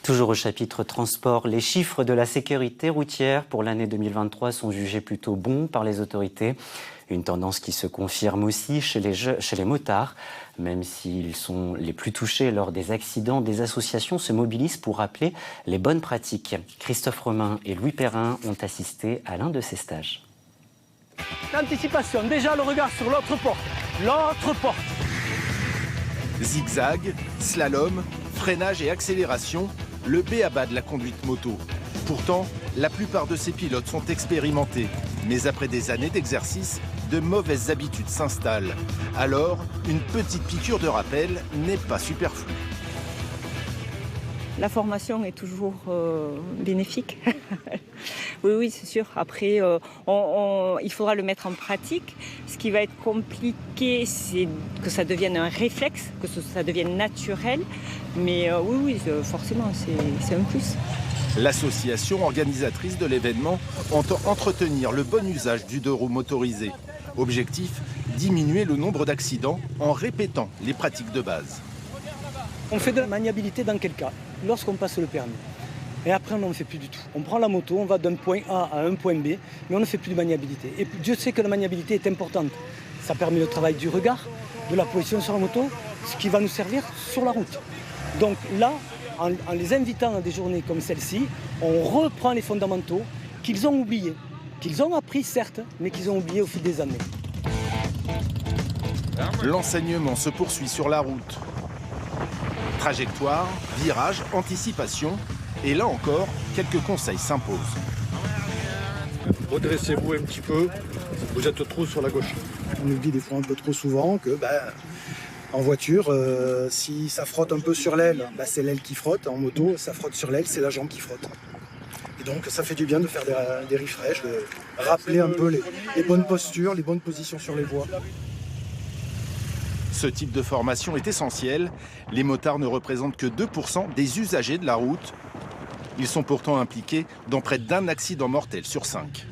Toujours au chapitre transport, les chiffres de la sécurité routière pour l'année 2023 sont jugés plutôt bons par les autorités. Une tendance qui se confirme aussi chez les motards. Même s'ils sont les plus touchés lors des accidents, des associations se mobilisent pour rappeler les bonnes pratiques. Christophe Romain et Louis Perrin ont assisté à l'un de ces stages. L'anticipation, déjà le regard sur l'autre porte. L'autre porte. Zigzag, slalom, freinage et accélération, le b.a.-ba de la conduite moto. Pourtant, la plupart de ces pilotes sont expérimentés. Mais après des années d'exercice, de mauvaises habitudes s'installent. Alors, une petite piqûre de rappel n'est pas superflue. La formation est toujours bénéfique. Oui, c'est sûr. Après, il faudra le mettre en pratique. Ce qui va être compliqué, c'est que ça devienne un réflexe, que ça devienne naturel. Mais oui, forcément, c'est un plus. L'association organisatrice de l'événement entend entretenir le bon usage du deux-roues motorisé. Objectif, diminuer le nombre d'accidents en répétant les pratiques de base. On fait de la maniabilité dans quel cas? Lorsqu'on passe le permis. Et après, on n'en fait plus du tout. On prend la moto, on va d'un point A à un point B, mais on ne fait plus de maniabilité. Et Dieu sait que la maniabilité est importante. Ça permet le travail du regard, de la position sur la moto, ce qui va nous servir sur la route. Donc là, en les invitant à des journées comme celle-ci, on reprend les fondamentaux qu'ils ont oubliés, qu'ils ont appris certes, mais qu'ils ont oubliés au fil des années. L'enseignement se poursuit sur la route. Trajectoire, virage, anticipation. Et là encore, quelques conseils s'imposent. Redressez-vous un petit peu, vous êtes trop sur la gauche. On oublie des fois un peu trop souvent que en voiture, si ça frotte un peu sur l'aile, c'est l'aile qui frotte. En moto, ça frotte sur l'aile, c'est la jambe qui frotte. Et donc ça fait du bien de faire des refresh, de rappeler un peu les bonnes postures, les bonnes positions sur les voies. Ce type de formation est essentiel. Les motards ne représentent que 2% des usagers de la route. Ils sont pourtant impliqués dans près d'un accident mortel sur 5.